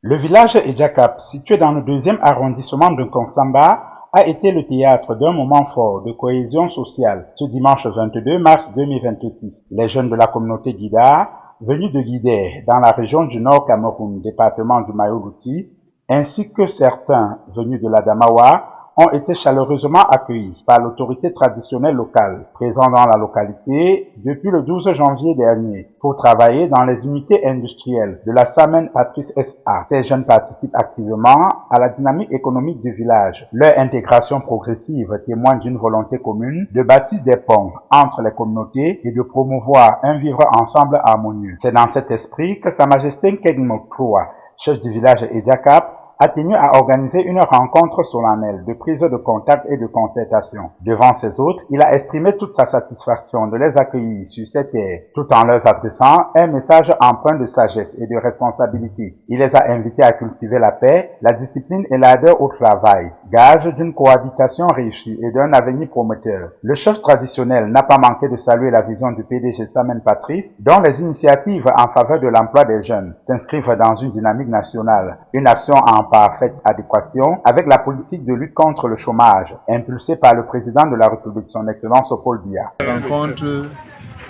Le village Edjakap, situé dans le 2e arrondissement de Konsamba, a été le théâtre d'un moment fort de cohésion sociale ce dimanche 22 mars 2026. Les jeunes de la communauté Guida, venus de Guidé, dans la région du Nord Cameroun, département du Mayo-Loti, ainsi que certains venus de l'Adamawa, ont été chaleureusement accueillis par l'autorité traditionnelle locale, présente dans la localité depuis le 12 janvier dernier, pour travailler dans les unités industrielles de la Samen Patrice SA. Ces jeunes participent activement à la dynamique économique du village. Leur intégration progressive témoigne d'une volonté commune de bâtir des ponts entre les communautés et de promouvoir un vivre ensemble harmonieux. C'est dans cet esprit que Sa Majesté Nkegmo Kroa, chef du village Edjakap, a tenu à organiser une rencontre solennelle de prise de contact et de concertation. Devant ses hôtes, il a exprimé toute sa satisfaction de les accueillir sur cette terre, tout en leur adressant un message empreint de sagesse et de responsabilité. Il les a invités à cultiver la paix, la discipline et l'ardeur au travail, gage d'une cohabitation réussie et d'un avenir prometteur. Le chef traditionnel n'a pas manqué de saluer la vision du PDG Samen Patrice, dont les initiatives en faveur de l'emploi des jeunes s'inscrivent dans une dynamique nationale, une action en parfaite adéquation avec la politique de lutte contre le chômage, impulsée par le président de la République, son Excellence Paul Biya. La rencontre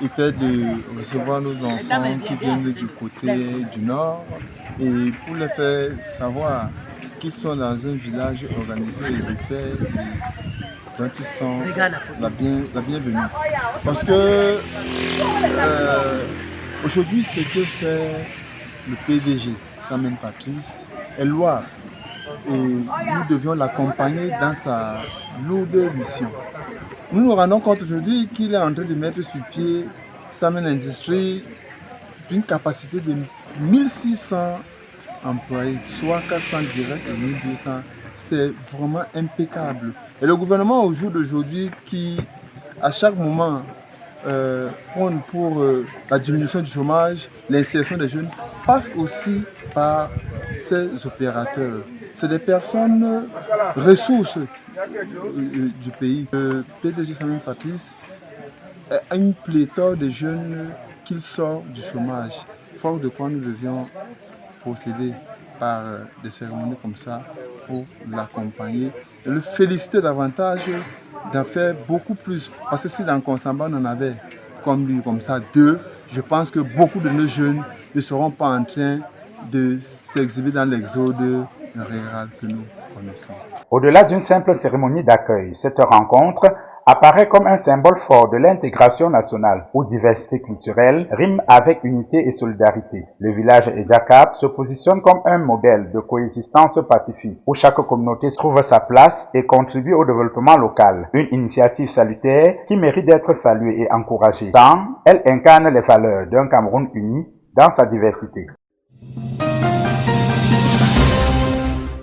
était de recevoir nos enfants qui viennent du côté du nord et pour les faire savoir qu'ils sont dans un village organisé et de paix dont ils sont la bienvenue. Parce que aujourd'hui, ce que fait le PDG, Samen Patrice, est louable et nous devions l'accompagner dans sa lourde mission. Nous nous rendons compte aujourd'hui qu'il est en train de mettre sur pied Samen Industries d'une capacité de 1600 employés, soit 400 directs et 1200. C'est vraiment impeccable. Et le gouvernement au jour d'aujourd'hui qui, à chaque moment, prône pour la diminution du chômage, l'insertion des jeunes, passe aussi par ces opérateurs. C'est des personnes ressources du pays. Le PDG Samen Patrice a une pléthore de jeunes qui sortent du chômage, fort de quoi nous devions procéder par des cérémonies comme ça pour l'accompagner et le féliciter davantage d'en faire beaucoup plus. Parce que si dans Konsamba on en avait comme lui, comme ça, deux, je pense que beaucoup de nos jeunes ne seront pas en train de s'exhiber dans l'exode rural que nous connaissons. Au-delà d'une simple cérémonie d'accueil, cette rencontre apparaît comme un symbole fort de l'intégration nationale, où diversité culturelle rime avec unité et solidarité. Le village Edjakap se positionne comme un modèle de coexistence pacifique, où chaque communauté trouve sa place et contribue au développement local. Une initiative salutaire qui mérite d'être saluée et encouragée, tant elle incarne les valeurs d'un Cameroun uni dans sa diversité.